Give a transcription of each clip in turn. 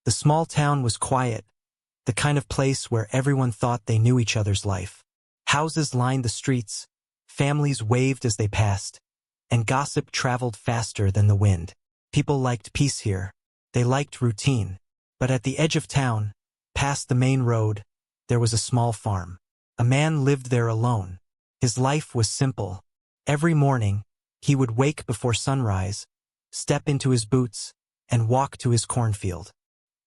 The small town was quiet, the kind of place where everyone thought they knew each other's life. Houses lined the streets, families waved as they passed, and gossip traveled faster than the wind. People liked peace here. They liked routine. But at the edge of town, past the main road, there was a small farm. A man lived there alone. His life was simple. Every morning, he would wake before sunrise, step into his boots, and walk to his cornfield.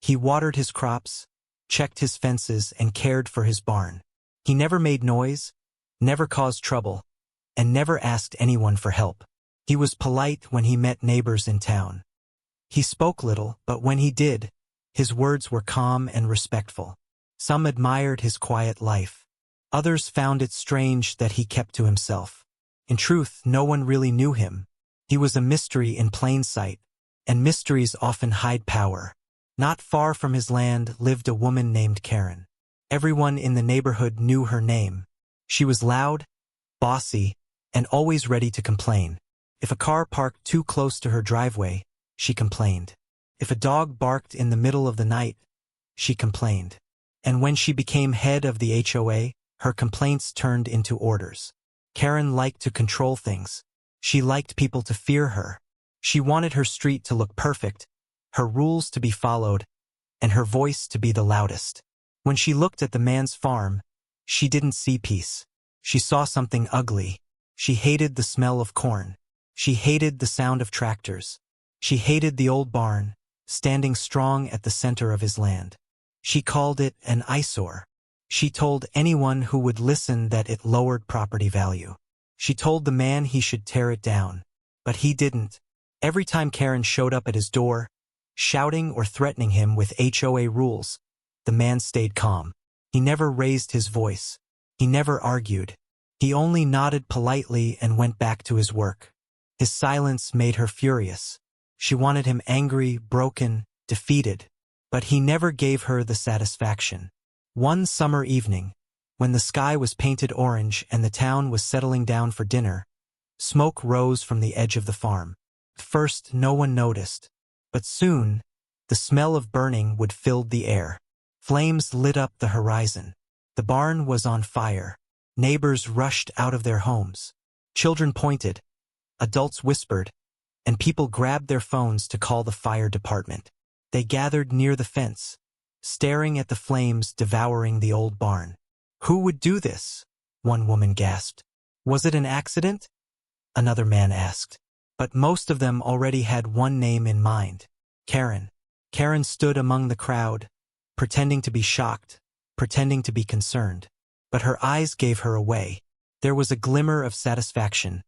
He watered his crops, checked his fences, and cared for his barn. He never made noise, never caused trouble, and never asked anyone for help. He was polite when he met neighbors in town. He spoke little, but when he did, his words were calm and respectful. Some admired his quiet life. Others found it strange that he kept to himself. In truth, no one really knew him. He was a mystery in plain sight, and mysteries often hide power. Not far from his land lived a woman named Karen. Everyone in the neighborhood knew her name. She was loud, bossy, and always ready to complain. If a car parked too close to her driveway, she complained. If a dog barked in the middle of the night, she complained. And when she became head of the HOA, her complaints turned into orders. Karen liked to control things. She liked people to fear her. She wanted her street to look perfect, her rules to be followed, and her voice to be the loudest. When she looked at the man's farm, she didn't see peace. She saw something ugly. She hated the smell of corn. She hated the sound of tractors. She hated the old barn, standing strong at the center of his land. She called it an eyesore. She told anyone who would listen that it lowered property value. She told the man he should tear it down. But he didn't. Every time Karen showed up at his door, shouting or threatening him with HOA rules, the man stayed calm. He never raised his voice. He never argued. He only nodded politely and went back to his work. His silence made her furious. She wanted him angry, broken, defeated. But he never gave her the satisfaction. One summer evening, when the sky was painted orange and the town was settling down for dinner, smoke rose from the edge of the farm. At first, no one noticed. But soon, the smell of burning wood filled the air. Flames lit up the horizon. The barn was on fire. Neighbors rushed out of their homes. Children pointed. Adults whispered. And people grabbed their phones to call the fire department. They gathered near the fence, staring at the flames devouring the old barn. "Who would do this?" one woman gasped. "Was it an accident?" another man asked. But most of them already had one name in mind: Karen. Karen stood among the crowd, pretending to be shocked, pretending to be concerned. But her eyes gave her away. There was a glimmer of satisfaction,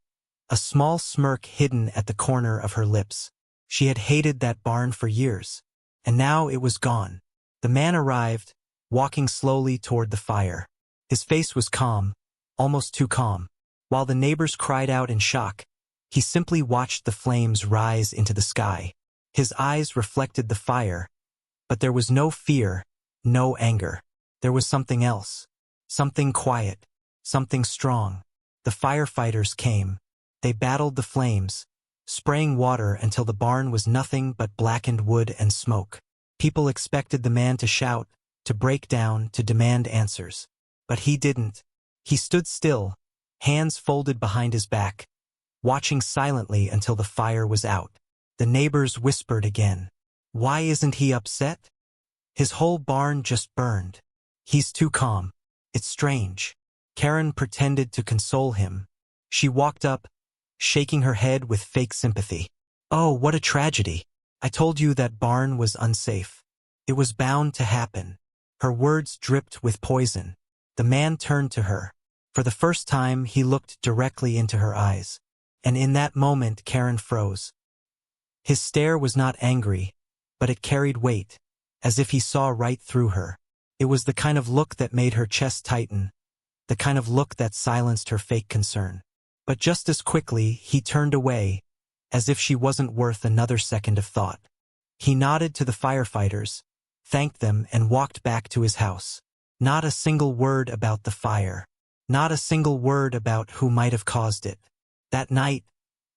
a small smirk hidden at the corner of her lips. She had hated that barn for years, and now it was gone. The man arrived, walking slowly toward the fire. His face was calm, almost too calm. While the neighbors cried out in shock, he simply watched the flames rise into the sky. His eyes reflected the fire, but there was no fear, no anger. There was something else, something quiet, something strong. The firefighters came. They battled the flames, spraying water until the barn was nothing but blackened wood and smoke. People expected the man to shout, to break down, to demand answers. But he didn't. He stood still, hands folded behind his back, watching silently until the fire was out. The neighbors whispered again. "Why isn't he upset? His whole barn just burned. He's too calm. It's strange." Karen pretended to console him. She walked up, shaking her head with fake sympathy. "Oh, what a tragedy. I told you that barn was unsafe. It was bound to happen." Her words dripped with poison. The man turned to her. For the first time, he looked directly into her eyes. And in that moment, Karen froze. His stare was not angry, but it carried weight, as if he saw right through her. It was the kind of look that made her chest tighten, the kind of look that silenced her fake concern. But just as quickly, he turned away, as if she wasn't worth another second of thought. He nodded to the firefighters, thanked them, and walked back to his house. Not a single word about the fire. Not a single word about who might have caused it. That night,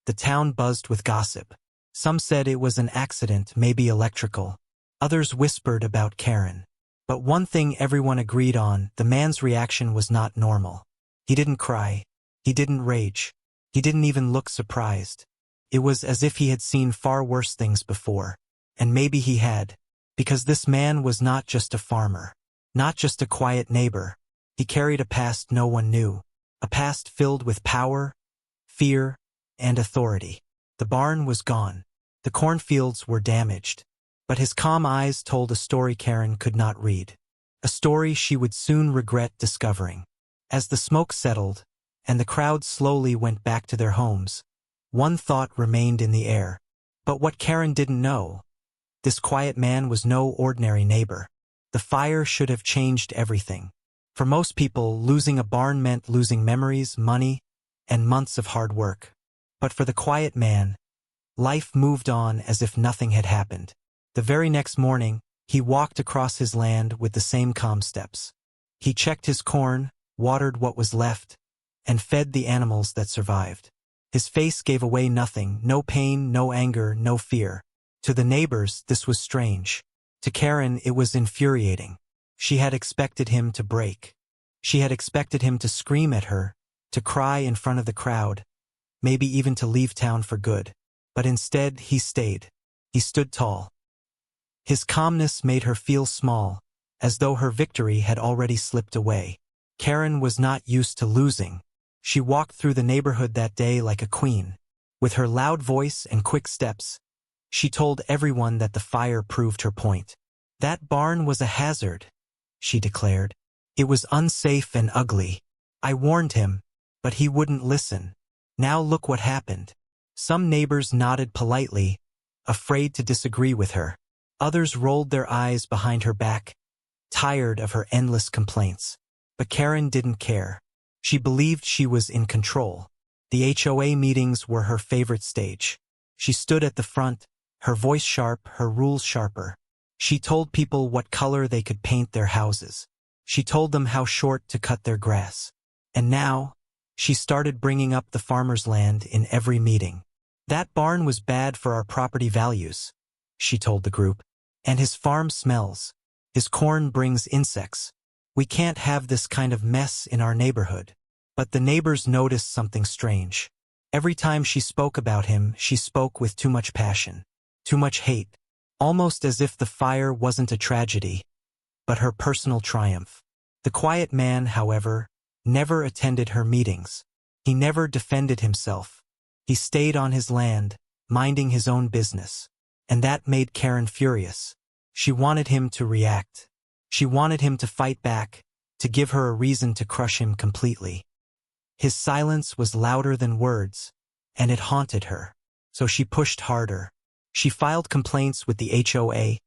the town buzzed with gossip. Some said it was an accident, maybe electrical. Others whispered about Karen. But one thing everyone agreed on, the man's reaction was not normal. He didn't cry. He didn't rage. He didn't even look surprised. It was as if he had seen far worse things before. And maybe he had. Because this man was not just a farmer. Not just a quiet neighbor. He carried a past no one knew. A past filled with power, fear, and authority. The barn was gone. The cornfields were damaged. But his calm eyes told a story Karen could not read. A story she would soon regret discovering. As the smoke settled, and the crowd slowly went back to their homes, one thought remained in the air. But what Karen didn't know, this quiet man was no ordinary neighbor. The fire should have changed everything. For most people, losing a barn meant losing memories, money, and months of hard work. But for the quiet man, life moved on as if nothing had happened. The very next morning, he walked across his land with the same calm steps. He checked his corn, watered what was left, and fed the animals that survived. His face gave away nothing, no pain, no anger, no fear. To the neighbors, this was strange. To Karen, it was infuriating. She had expected him to break. She had expected him to scream at her, to cry in front of the crowd, maybe even to leave town for good. But instead, he stayed. He stood tall. His calmness made her feel small, as though her victory had already slipped away. Karen was not used to losing. She walked through the neighborhood that day like a queen. With her loud voice and quick steps, she told everyone that the fire proved her point. That barn was a hazard, she declared. It was unsafe and ugly. I warned him, but he wouldn't listen. Now look what happened. Some neighbors nodded politely, afraid to disagree with her. Others rolled their eyes behind her back, tired of her endless complaints. But Karen didn't care. She believed she was in control. The HOA meetings were her favorite stage. She stood at the front, her voice sharp, her rules sharper. She told people what color they could paint their houses. She told them how short to cut their grass. And now, she started bringing up the farmer's land in every meeting. That barn was bad for our property values, she told the group. And his farm smells. His corn brings insects. We can't have this kind of mess in our neighborhood. But the neighbors noticed something strange. Every time she spoke about him, she spoke with too much passion, too much hate, almost as if the fire wasn't a tragedy, but her personal triumph. The quiet man, however, never attended her meetings. He never defended himself. He stayed on his land, minding his own business. And that made Karen furious. She wanted him to react. She wanted him to fight back, to give her a reason to crush him completely. His silence was louder than words, and it haunted her. So she pushed harder. She filed complaints with the HOA,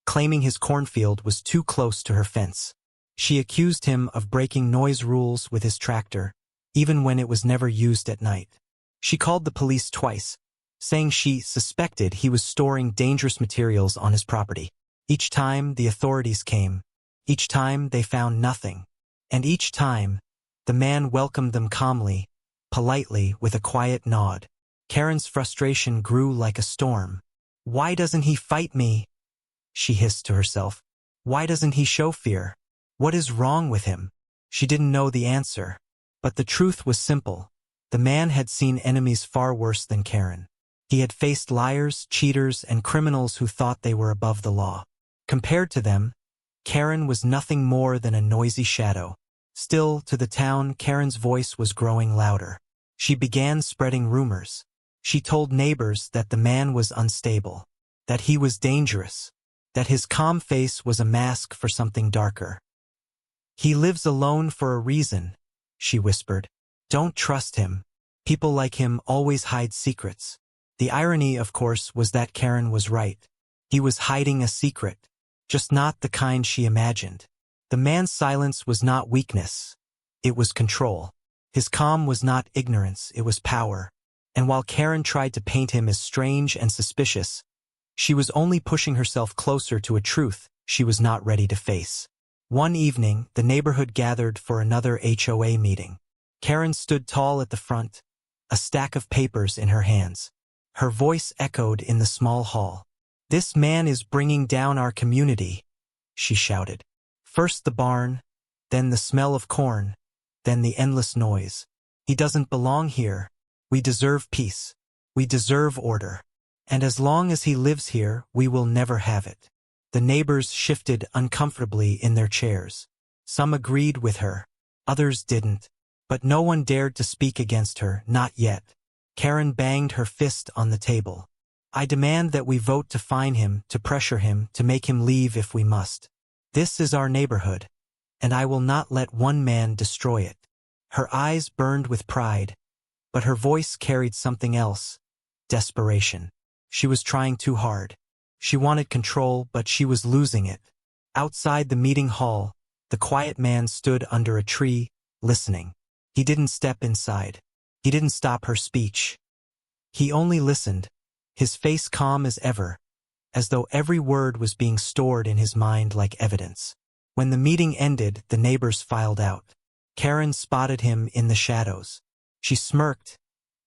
claiming his cornfield was too close to her fence. She accused him of breaking noise rules with his tractor, even when it was never used at night. She called the police twice, saying she suspected he was storing dangerous materials on his property. Each time the authorities came, each time they found nothing, and each time the man welcomed them calmly, politely, with a quiet nod. Karen's frustration grew like a storm. Why doesn't he fight me? She hissed to herself. Why doesn't he show fear? What is wrong with him? She didn't know the answer, but the truth was simple. The man had seen enemies far worse than Karen. He had faced liars, cheaters, and criminals who thought they were above the law. Compared to them, Karen was nothing more than a noisy shadow. Still, to the town, Karen's voice was growing louder. She began spreading rumors. She told neighbors that the man was unstable, that he was dangerous, that his calm face was a mask for something darker. He lives alone for a reason, she whispered. Don't trust him. People like him always hide secrets. The irony, of course, was that Karen was right. He was hiding a secret, just not the kind she imagined. The man's silence was not weakness. It was control. His calm was not ignorance, it was power. And while Karen tried to paint him as strange and suspicious, she was only pushing herself closer to a truth she was not ready to face. One evening, the neighborhood gathered for another HOA meeting. Karen stood tall at the front, a stack of papers in her hands. Her voice echoed in the small hall. "This man is bringing down our community," she shouted. "First the barn, then the smell of corn, then the endless noise. He doesn't belong here. We deserve peace. We deserve order. And as long as he lives here, we will never have it." The neighbors shifted uncomfortably in their chairs. Some agreed with her, others didn't. But no one dared to speak against her, not yet. Karen banged her fist on the table. "I demand that we vote to fine him, to pressure him, to make him leave if we must. This is our neighborhood, and I will not let one man destroy it." Her eyes burned with pride, but her voice carried something else: desperation. She was trying too hard. She wanted control, but she was losing it. Outside the meeting hall, the quiet man stood under a tree, listening. He didn't step inside. He didn't stop her speech. He only listened, his face calm as ever, as though every word was being stored in his mind like evidence. When the meeting ended, the neighbors filed out. Karen spotted him in the shadows. She smirked,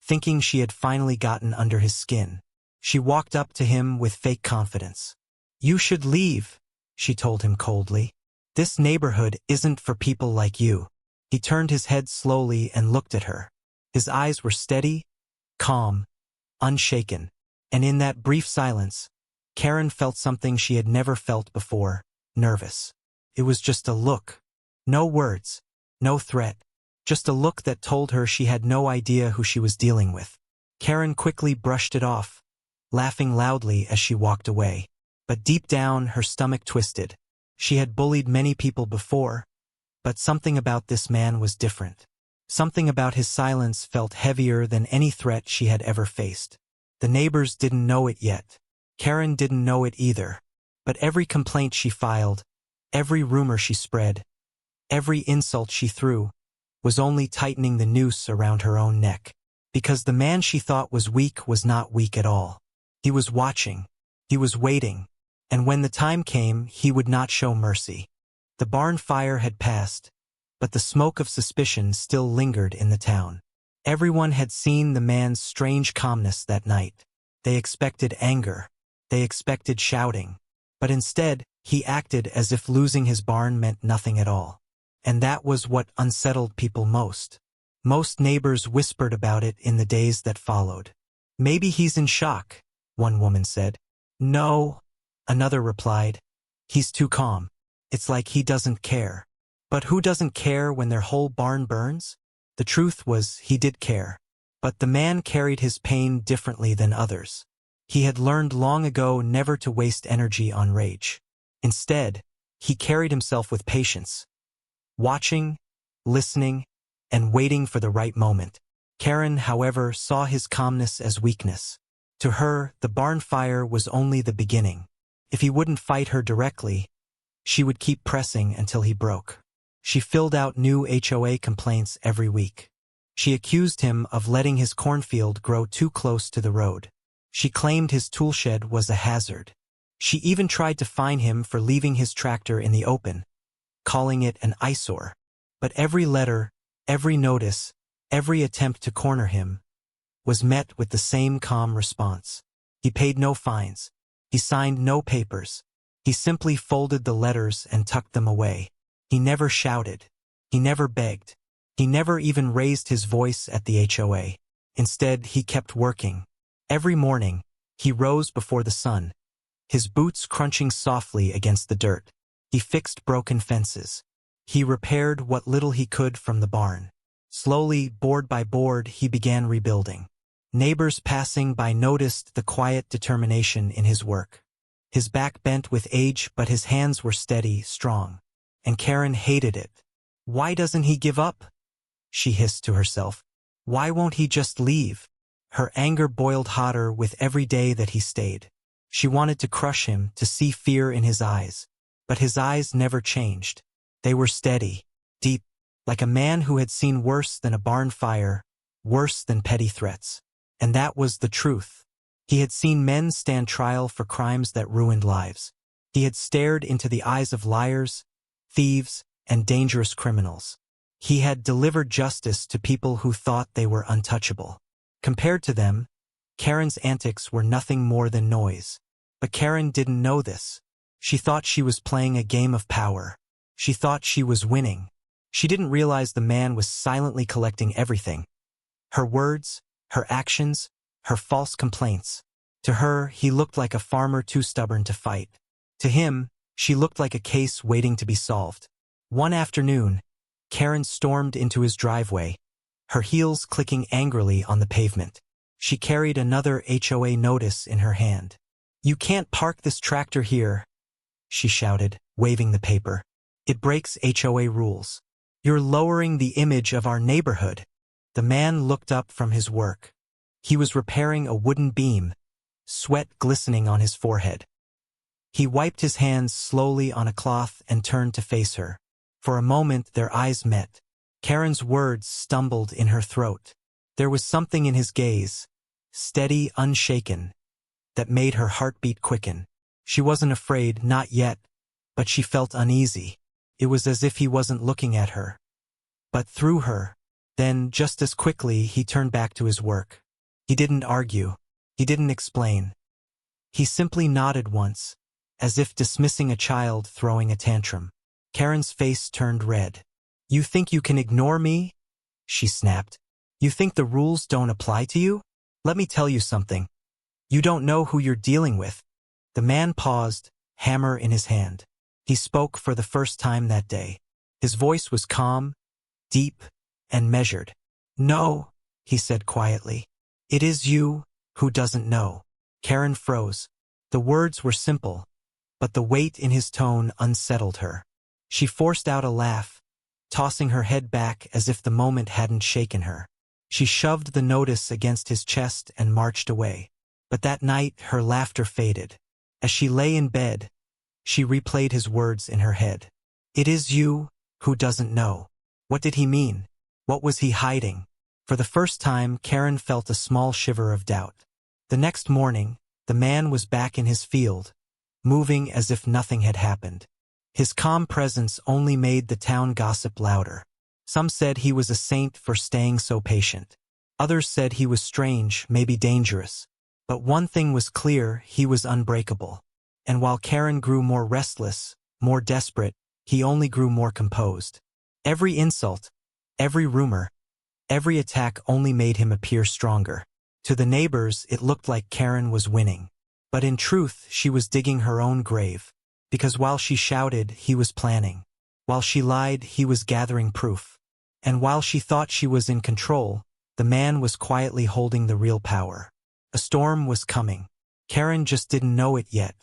thinking she had finally gotten under his skin. She walked up to him with fake confidence. "You should leave," she told him coldly. "This neighborhood isn't for people like you." He turned his head slowly and looked at her. His eyes were steady, calm, unshaken. And in that brief silence, Karen felt something she had never felt before: nervous. It was just a look. No words, no threat. Just a look that told her she had no idea who she was dealing with. Karen quickly brushed it off, laughing loudly as she walked away. But deep down, her stomach twisted. She had bullied many people before, but something about this man was different. Something about his silence felt heavier than any threat she had ever faced. The neighbors didn't know it yet. Karen didn't know it either. But every complaint she filed, every rumor she spread, every insult she threw, was only tightening the noose around her own neck. Because the man she thought was weak was not weak at all. He was watching. He was waiting. And when the time came, he would not show mercy. The barn fire had passed, but the smoke of suspicion still lingered in the town. Everyone had seen the man's strange calmness that night. They expected anger. They expected shouting. But instead, he acted as if losing his barn meant nothing at all. And that was what unsettled people most. Most neighbors whispered about it in the days that followed. "Maybe he's in shock," one woman said. "No," another replied. "He's too calm. It's like he doesn't care." But who doesn't care when their whole barn burns? The truth was, he did care. But the man carried his pain differently than others. He had learned long ago never to waste energy on rage. Instead, he carried himself with patience, watching, listening, and waiting for the right moment. Karen, however, saw his calmness as weakness. To her, the barn fire was only the beginning. If he wouldn't fight her directly, she would keep pressing until he broke. She filled out new HOA complaints every week. She accused him of letting his cornfield grow too close to the road. She claimed his toolshed was a hazard. She even tried to fine him for leaving his tractor in the open, calling it an eyesore. But every letter, every notice, every attempt to corner him was met with the same calm response. He paid no fines. He signed no papers. He simply folded the letters and tucked them away. He never shouted. He never begged. He never even raised his voice at the HOA. Instead, he kept working. Every morning, he rose before the sun, his boots crunching softly against the dirt. He fixed broken fences. He repaired what little he could from the barn. Slowly, board by board, he began rebuilding. Neighbors passing by noticed the quiet determination in his work. His back bent with age, but his hands were steady, strong. And Karen hated it. "Why doesn't he give up?" she hissed to herself. "Why won't he just leave?" Her anger boiled hotter with every day that he stayed. She wanted to crush him, to see fear in his eyes. But his eyes never changed. They were steady, deep, like a man who had seen worse than a barn fire, worse than petty threats. And that was the truth. He had seen men stand trial for crimes that ruined lives. He had stared into the eyes of liars, thieves, and dangerous criminals. He had delivered justice to people who thought they were untouchable. Compared to them, Karen's antics were nothing more than noise. But Karen didn't know this. She thought she was playing a game of power. She thought she was winning. She didn't realize the man was silently collecting everything. Her words, her actions, her false complaints. To her, he looked like a farmer too stubborn to fight. To him, she looked like a case waiting to be solved. One afternoon, Karen stormed into his driveway, her heels clicking angrily on the pavement. She carried another HOA notice in her hand. "You can't park this tractor here," she shouted, waving the paper. "It breaks HOA rules. You're lowering the image of our neighborhood." The man looked up from his work. He was repairing a wooden beam, sweat glistening on his forehead. He wiped his hands slowly on a cloth and turned to face her. For a moment their eyes met. Karen's words stumbled in her throat. There was something in his gaze, steady, unshaken, that made her heartbeat quicken. She wasn't afraid, not yet, but she felt uneasy. It was as if he wasn't looking at her, but through her. Then, just as quickly, he turned back to his work. He didn't argue. He didn't explain. He simply nodded once, as if dismissing a child throwing a tantrum. Karen's face turned red. "You think you can ignore me?" she snapped. "You think the rules don't apply to you? Let me tell you something. You don't know who you're dealing with." The man paused, hammer in his hand. He spoke for the first time that day. His voice was calm, deep, and measured. "No," he said quietly. "It is you who doesn't know." Karen froze. The words were simple, but the weight in his tone unsettled her. She forced out a laugh, tossing her head back as if the moment hadn't shaken her. She shoved the notice against his chest and marched away. But that night her laughter faded. As she lay in bed, she replayed his words in her head. "It is you who doesn't know." What did he mean? What was he hiding? For the first time, Karen felt a small shiver of doubt. The next morning, the man was back in his field, moving as if nothing had happened. His calm presence only made the town gossip louder. Some said he was a saint for staying so patient. Others said he was strange, maybe dangerous. But one thing was clear, he was unbreakable. And while Karen grew more restless, more desperate, he only grew more composed. Every insult, every rumor, every attack only made him appear stronger. To the neighbors, it looked like Karen was winning. But in truth, she was digging her own grave. Because while she shouted, he was planning. While she lied, he was gathering proof. And while she thought she was in control, the man was quietly holding the real power. A storm was coming. Karen just didn't know it yet.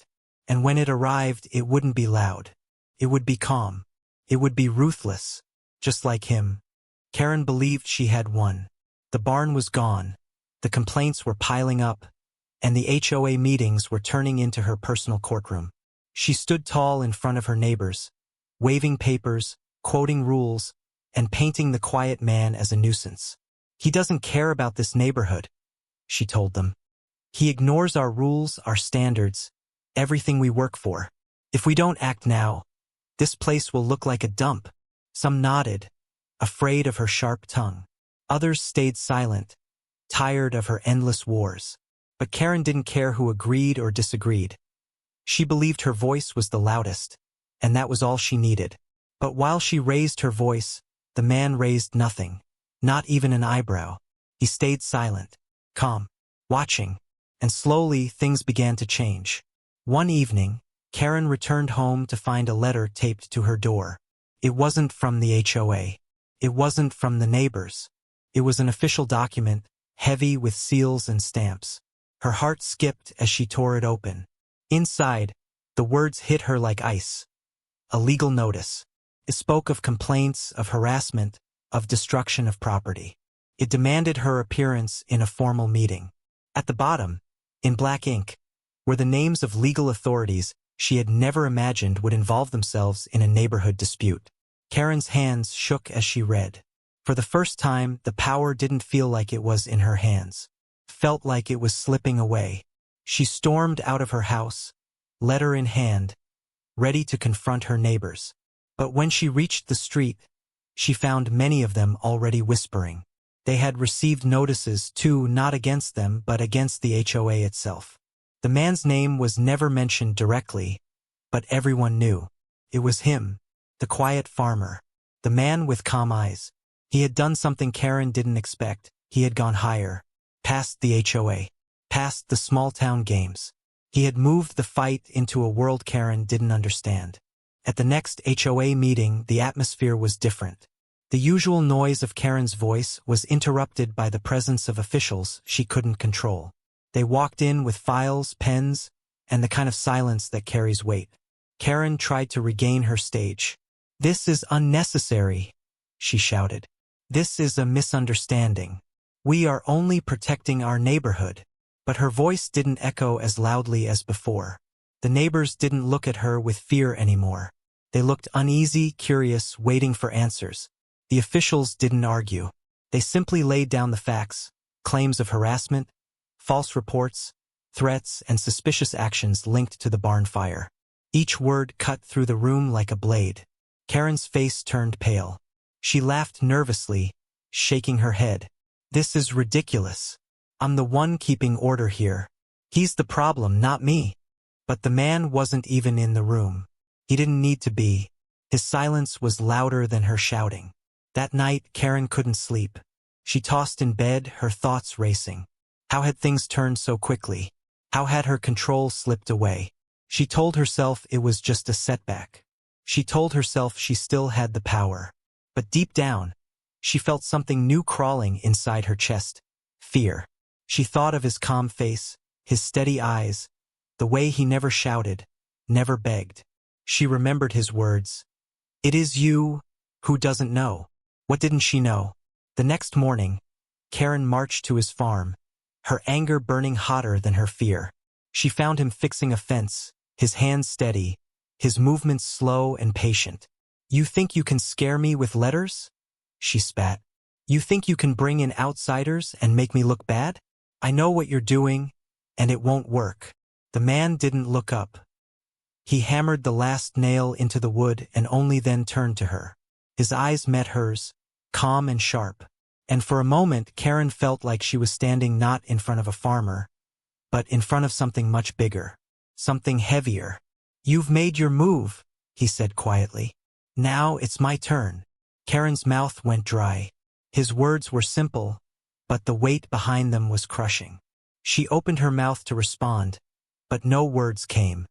And when it arrived, it wouldn't be loud. It would be calm. It would be ruthless. Just like him. Karen believed she had won. The barn was gone. The complaints were piling up, and the HOA meetings were turning into her personal courtroom. She stood tall in front of her neighbors, waving papers, quoting rules, and painting the quiet man as a nuisance. "He doesn't care about this neighborhood," she told them. "He ignores our rules, our standards, everything we work for. If we don't act now, this place will look like a dump." Some nodded, afraid of her sharp tongue. Others stayed silent, tired of her endless wars. But Karen didn't care who agreed or disagreed. She believed her voice was the loudest, and that was all she needed. But while she raised her voice, the man raised nothing, not even an eyebrow. He stayed silent, calm, watching, and slowly things began to change. One evening, Karen returned home to find a letter taped to her door. It wasn't from the HOA. It wasn't from the neighbors. It was an official document, heavy with seals and stamps. Her heart skipped as she tore it open. Inside, the words hit her like ice. A legal notice. It spoke of complaints, of harassment, of destruction of property. It demanded her appearance in a formal meeting. At the bottom, in black ink, were the names of legal authorities she had never imagined would involve themselves in a neighborhood dispute. Karen's hands shook as she read. For the first time, the power didn't feel like it was in her hands. Felt like it was slipping away. She stormed out of her house, letter in hand, ready to confront her neighbors. But when she reached the street, she found many of them already whispering. They had received notices too, not against them, but against the HOA itself. The man's name was never mentioned directly, but everyone knew. It was him, the quiet farmer, the man with calm eyes. He had done something Karen didn't expect. He had gone higher, past the HOA, past the small-town games. He had moved the fight into a world Karen didn't understand. At the next HOA meeting, the atmosphere was different. The usual noise of Karen's voice was interrupted by the presence of officials she couldn't control. They walked in with files, pens, and the kind of silence that carries weight. Karen tried to regain her stage. "This is unnecessary," she shouted. "This is a misunderstanding. We are only protecting our neighborhood." But her voice didn't echo as loudly as before. The neighbors didn't look at her with fear anymore. They looked uneasy, curious, waiting for answers. The officials didn't argue. They simply laid down the facts: claims of harassment, false reports, threats, and suspicious actions linked to the barn fire. Each word cut through the room like a blade. Karen's face turned pale. She laughed nervously, shaking her head. "This is ridiculous. I'm the one keeping order here. He's the problem, not me." But the man wasn't even in the room. He didn't need to be. His silence was louder than her shouting. That night, Karen couldn't sleep. She tossed in bed, her thoughts racing. How had things turned so quickly? How had her control slipped away? She told herself it was just a setback. She told herself she still had the power. But deep down, she felt something new crawling inside her chest: fear. She thought of his calm face, his steady eyes, the way he never shouted, never begged. She remembered his words. "It is you who doesn't know." What didn't she know? The next morning, Karen marched to his farm, her anger burning hotter than her fear. She found him fixing a fence, his hands steady, his movements slow and patient. "You think you can scare me with letters?" she spat. "You think you can bring in outsiders and make me look bad? I know what you're doing, and it won't work." The man didn't look up. He hammered the last nail into the wood and only then turned to her. His eyes met hers, calm and sharp. And for a moment, Karen felt like she was standing not in front of a farmer, but in front of something much bigger, something heavier. "You've made your move," he said quietly. "Now it's my turn." Karen's mouth went dry. His words were simple, but the weight behind them was crushing. She opened her mouth to respond, but no words came.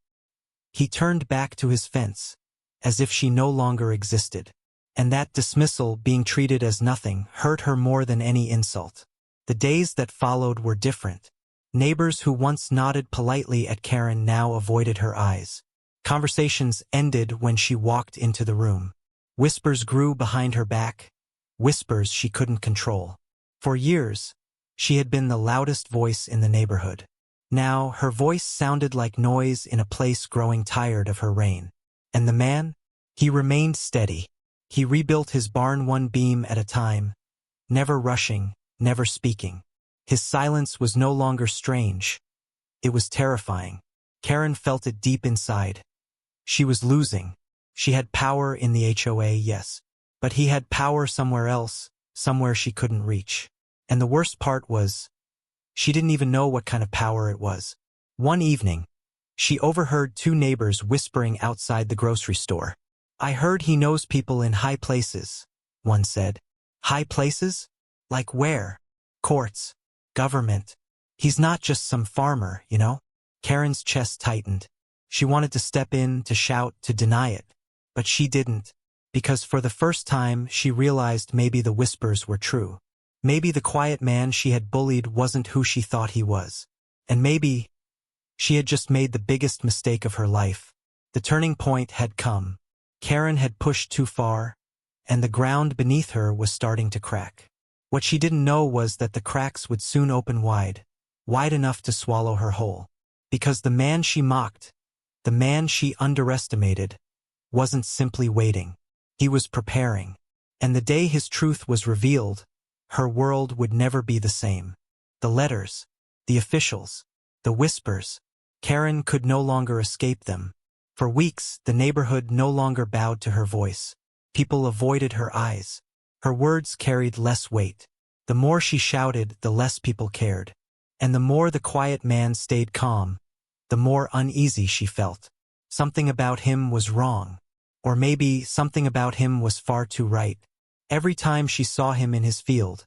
He turned back to his fence, as if she no longer existed. And that dismissal, being treated as nothing, hurt her more than any insult. The days that followed were different. Neighbors who once nodded politely at Karen now avoided her eyes. Conversations ended when she walked into the room. Whispers grew behind her back, whispers she couldn't control. For years, she had been the loudest voice in the neighborhood. Now, her voice sounded like noise in a place growing tired of her reign. And the man? He remained steady. He rebuilt his barn one beam at a time, never rushing, never speaking. His silence was no longer strange. It was terrifying. Karen felt it deep inside. She was losing. She had power in the HOA, yes, but he had power somewhere else, somewhere she couldn't reach. And the worst part was, she didn't even know what kind of power it was. One evening, she overheard two neighbors whispering outside the grocery store. "I heard he knows people in high places," one said. "High places? Like where?" "Courts. Government. He's not just some farmer, you know?" Karen's chest tightened. She wanted to step in, to shout, to deny it. But she didn't, because for the first time she realized maybe the whispers were true. Maybe the quiet man she had bullied wasn't who she thought he was. And maybe she had just made the biggest mistake of her life. The turning point had come. Karen had pushed too far, and the ground beneath her was starting to crack. What she didn't know was that the cracks would soon open wide, wide enough to swallow her whole. Because the man she mocked, the man she underestimated, wasn't simply waiting. He was preparing. And the day his truth was revealed, her world would never be the same. The letters, the officials, the whispers, Karen could no longer escape them. For weeks, the neighborhood no longer bowed to her voice. People avoided her eyes. Her words carried less weight. The more she shouted, the less people cared. And the more the quiet man stayed calm, the more uneasy she felt. Something about him was wrong. Or maybe something about him was far too right. Every time she saw him in his field,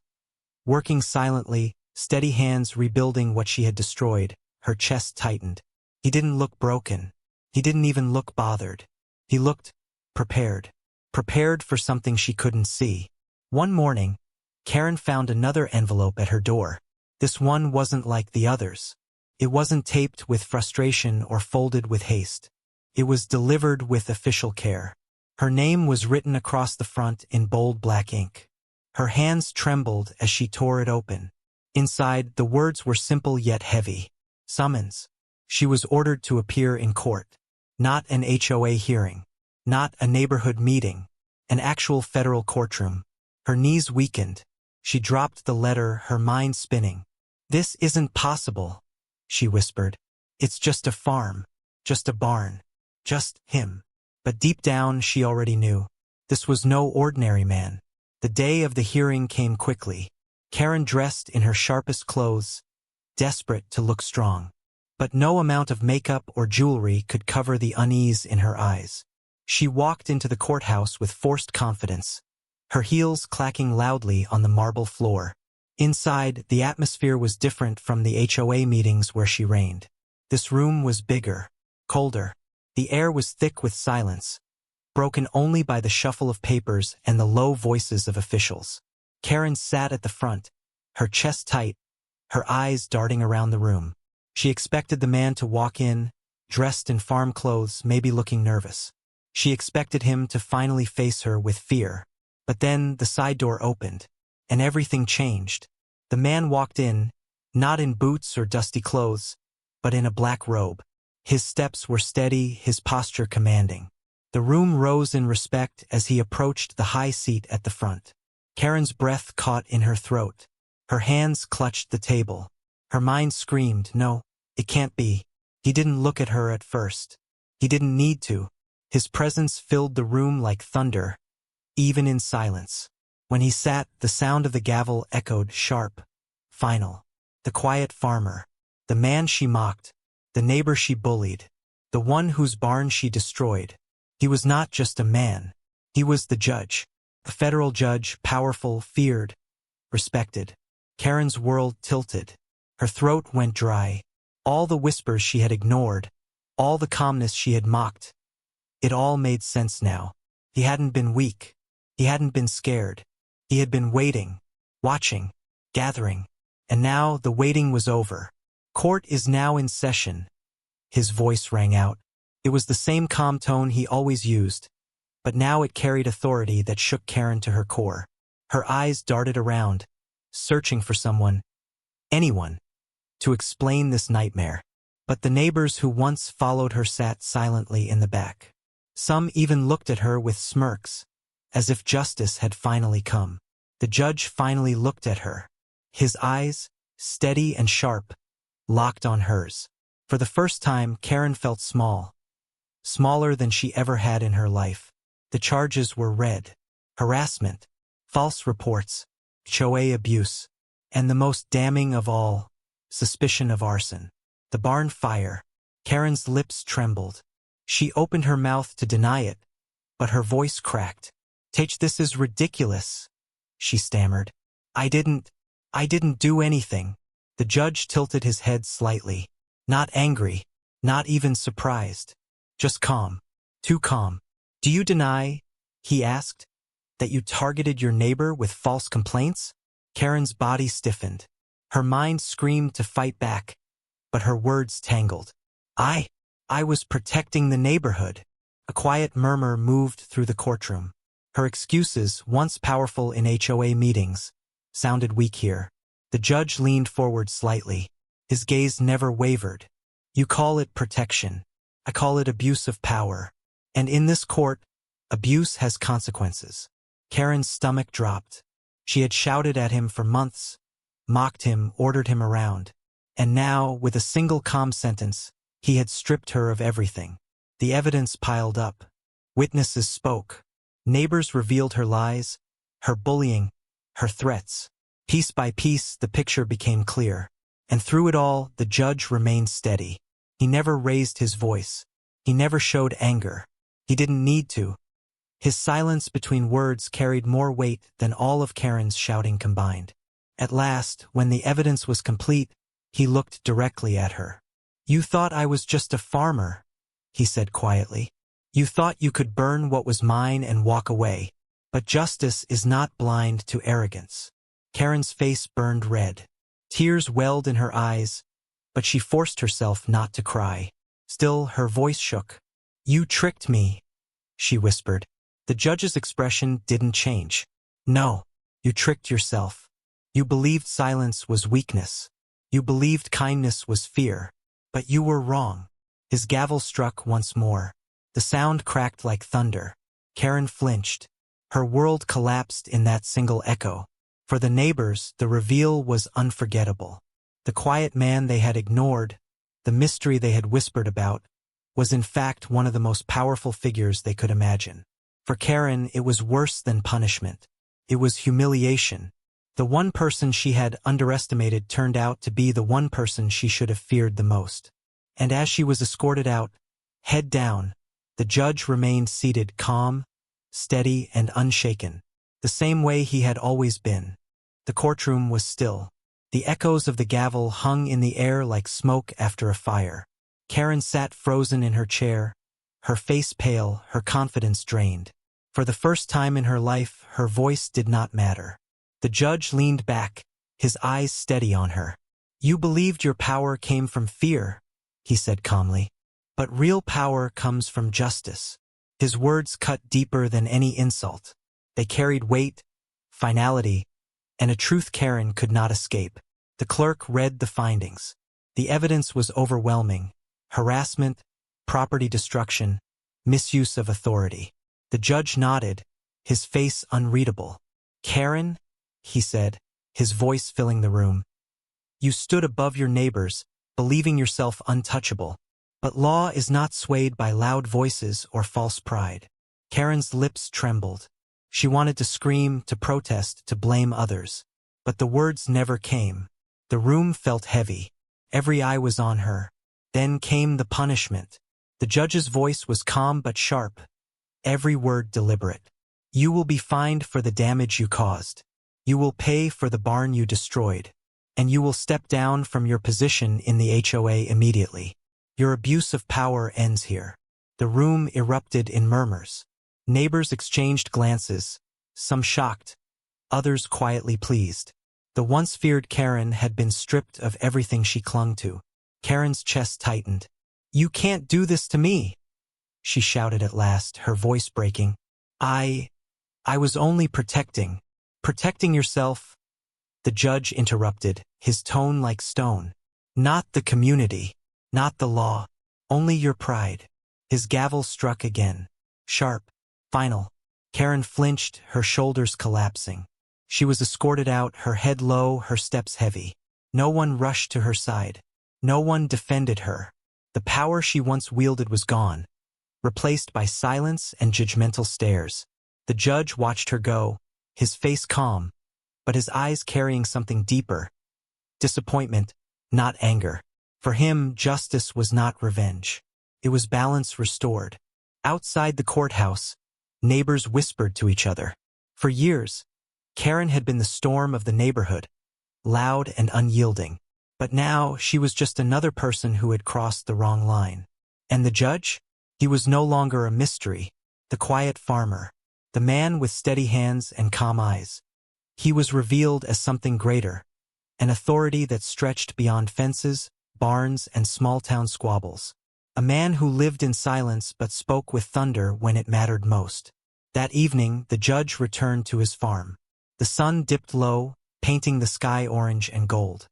working silently, steady hands rebuilding what she had destroyed, her chest tightened. He didn't look broken. He didn't even look bothered. He looked prepared. Prepared for something she couldn't see. One morning, Karen found another envelope at her door. This one wasn't like the others. It wasn't taped with frustration or folded with haste. It was delivered with official care. Her name was written across the front in bold black ink. Her hands trembled as she tore it open. Inside, the words were simple yet heavy. Summons. She was ordered to appear in court. Not an HOA hearing. Not a neighborhood meeting. An actual federal courtroom. Her knees weakened. She dropped the letter, her mind spinning. "This isn't possible," she whispered. "It's just a farm. Just a barn. Just him." But deep down, she already knew. This was no ordinary man. The day of the hearing came quickly. Karen dressed in her sharpest clothes, desperate to look strong. But no amount of makeup or jewelry could cover the unease in her eyes. She walked into the courthouse with forced confidence, her heels clacking loudly on the marble floor. Inside, the atmosphere was different from the HOA meetings where she reigned. This room was bigger, colder. The air was thick with silence, broken only by the shuffle of papers and the low voices of officials. Karen sat at the front, her chest tight, her eyes darting around the room. She expected the man to walk in, dressed in farm clothes, maybe looking nervous. She expected him to finally face her with fear. But then the side door opened, and everything changed. The man walked in, not in boots or dusty clothes, but in a black robe. His steps were steady, his posture commanding. The room rose in respect as he approached the high seat at the front. Karen's breath caught in her throat. Her hands clutched the table. Her mind screamed, "No, it can't be." He didn't look at her at first. He didn't need to. His presence filled the room like thunder, even in silence. When he sat, the sound of the gavel echoed sharp, final. The quiet farmer, the man she mocked, the neighbor she bullied, the one whose barn she destroyed. He was not just a man. He was the judge. A federal judge, powerful, feared, respected. Karen's world tilted. Her throat went dry. All the whispers she had ignored, all the calmness she had mocked. It all made sense now. He hadn't been weak. He hadn't been scared. He had been waiting, watching, gathering. And now the waiting was over. "Court is now in session." His voice rang out. It was the same calm tone he always used, but now it carried authority that shook Karen to her core. Her eyes darted around, searching for someone, anyone, to explain this nightmare. But the neighbors who once followed her sat silently in the back. Some even looked at her with smirks, as if justice had finally come. The judge finally looked at her. His eyes, steady and sharp, locked on hers. For the first time, Karen felt small. Smaller than she ever had in her life. The charges were read. Harassment, false reports, HOA abuse, and the most damning of all, suspicion of arson. The barn fire. Karen's lips trembled. She opened her mouth to deny it, but her voice cracked. This is ridiculous," she stammered. I didn't do anything." The judge tilted his head slightly. Not angry, not even surprised. Just calm. Too calm. "Do you deny," he asked, "that you targeted your neighbor with false complaints?" Karen's body stiffened. Her mind screamed to fight back, but her words tangled. I was protecting the neighborhood." A quiet murmur moved through the courtroom. Her excuses, once powerful in HOA meetings, sounded weak here. The judge leaned forward slightly. His gaze never wavered. "You call it protection. I call it abuse of power. And in this court, abuse has consequences." Karen's stomach dropped. She had shouted at him for months, mocked him, ordered him around. And now, with a single calm sentence, he had stripped her of everything. The evidence piled up. Witnesses spoke. Neighbors revealed her lies, her bullying, her threats. Piece by piece, the picture became clear. And through it all, the judge remained steady. He never raised his voice. He never showed anger. He didn't need to. His silence between words carried more weight than all of Karen's shouting combined. At last, when the evidence was complete, he looked directly at her. "You thought I was just a farmer," he said quietly. "You thought you could burn what was mine and walk away. But justice is not blind to arrogance." Karen's face burned red. Tears welled in her eyes, but she forced herself not to cry. Still, her voice shook. "You tricked me," she whispered. The judge's expression didn't change. "No, you tricked yourself. You believed silence was weakness. You believed kindness was fear. But you were wrong." His gavel struck once more. The sound cracked like thunder. Karen flinched. Her world collapsed in that single echo. For the neighbors, the reveal was unforgettable. The quiet man they had ignored, the mystery they had whispered about, was in fact one of the most powerful figures they could imagine. For Karen, it was worse than punishment. It was humiliation. The one person she had underestimated turned out to be the one person she should have feared the most. And as she was escorted out, head down, the judge remained seated calm, steady, and unshaken, the same way he had always been. The courtroom was still. The echoes of the gavel hung in the air like smoke after a fire. Karen sat frozen in her chair, her face pale, her confidence drained. For the first time in her life, her voice did not matter. The judge leaned back, his eyes steady on her. "You believed your power came from fear," he said calmly. "But real power comes from justice." His words cut deeper than any insult. They carried weight, finality, and a truth Karen could not escape. The clerk read the findings. The evidence was overwhelming: harassment, property destruction, misuse of authority. The judge nodded, his face unreadable. "Karen," he said, his voice filling the room, "you stood above your neighbors, believing yourself untouchable. But law is not swayed by loud voices or false pride." Karen's lips trembled. She wanted to scream, to protest, to blame others. But the words never came. The room felt heavy. Every eye was on her. Then came the punishment. The judge's voice was calm but sharp, every word deliberate. "You will be fined for the damage you caused. You will pay for the barn you destroyed. And you will step down from your position in the HOA immediately. Your abuse of power ends here." The room erupted in murmurs. Neighbors exchanged glances, some shocked, others quietly pleased. The once feared Karen had been stripped of everything she clung to. Karen's chest tightened. "You can't do this to me," she shouted at last, her voice breaking. I was only protecting yourself." The judge interrupted, his tone like stone. "Not the community, not the law, only your pride." His gavel struck again. Sharp, final. Karen flinched, her shoulders collapsing. She was escorted out, her head low, her steps heavy. No one rushed to her side. No one defended her. The power she once wielded was gone, replaced by silence and judgmental stares. The judge watched her go, his face calm, but his eyes carrying something deeper. Disappointment, not anger. For him, justice was not revenge. It was balance restored. Outside the courthouse, neighbors whispered to each other. For years, Karen had been the storm of the neighborhood, loud and unyielding. But now she was just another person who had crossed the wrong line. And the judge? He was no longer a mystery, the quiet farmer, the man with steady hands and calm eyes. He was revealed as something greater, an authority that stretched beyond fences, barns, and small-town squabbles. A man who lived in silence but spoke with thunder when it mattered most. That evening, the judge returned to his farm. The sun dipped low, painting the sky orange and gold.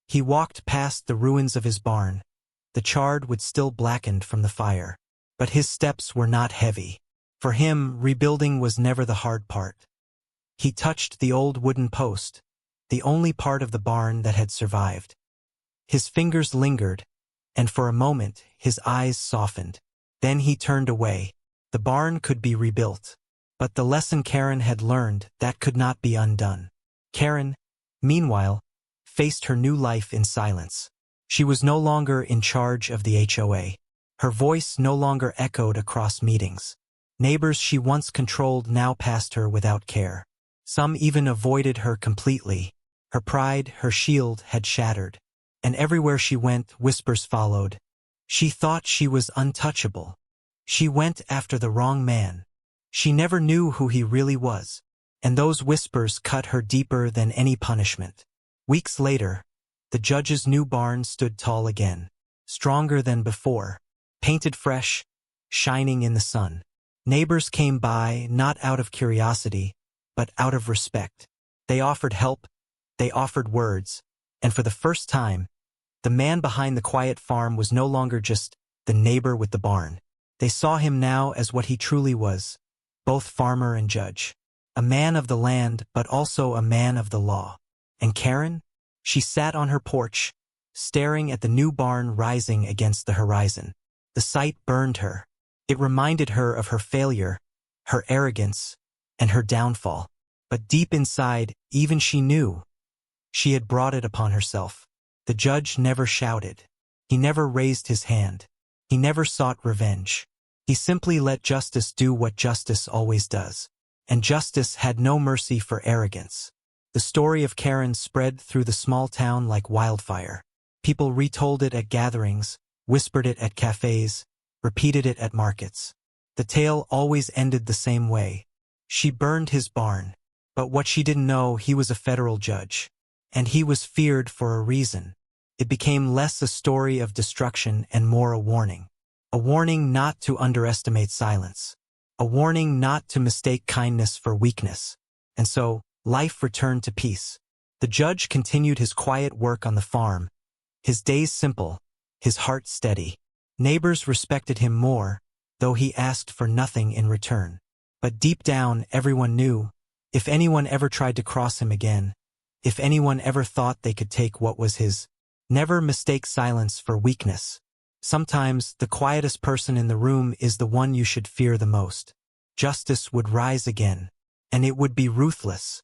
He walked past the ruins of his barn, the charred wood still blackened from the fire. But his steps were not heavy. For him, rebuilding was never the hard part. He touched the old wooden post, the only part of the barn that had survived. His fingers lingered, and for a moment, his eyes softened. Then he turned away. The barn could be rebuilt. But the lesson Karen had learned, that could not be undone. Karen, meanwhile, faced her new life in silence. She was no longer in charge of the HOA. Her voice no longer echoed across meetings. Neighbors she once controlled now passed her without care. Some even avoided her completely. Her pride, her shield, had shattered. And everywhere she went, whispers followed. She thought she was untouchable. She went after the wrong man. She never knew who he really was. And those whispers cut her deeper than any punishment. Weeks later, the judge's new barn stood tall again, stronger than before, painted fresh, shining in the sun. Neighbors came by not out of curiosity, but out of respect. They offered help, they offered words, and for the first time, the man behind the quiet farm was no longer just the neighbor with the barn. They saw him now as what he truly was, both farmer and judge. A man of the land, but also a man of the law. And Karen? She sat on her porch, staring at the new barn rising against the horizon. The sight burned her. It reminded her of her failure, her arrogance, and her downfall. But deep inside, even she knew she had brought it upon herself. The judge never shouted. He never raised his hand. He never sought revenge. He simply let justice do what justice always does. And justice had no mercy for arrogance. The story of Karen spread through the small town like wildfire. People retold it at gatherings, whispered it at cafes, repeated it at markets. The tale always ended the same way. She burned his barn. But what she didn't know, he was a federal judge. And he was feared for a reason. It became less a story of destruction and more a warning. A warning not to underestimate silence. A warning not to mistake kindness for weakness. And so, life returned to peace. The judge continued his quiet work on the farm, his days simple, his heart steady. Neighbors respected him more, though he asked for nothing in return. But deep down, everyone knew, if anyone ever tried to cross him again, if anyone ever thought they could take what was his, never mistake silence for weakness. Sometimes, the quietest person in the room is the one you should fear the most. Justice would rise again, and it would be ruthless.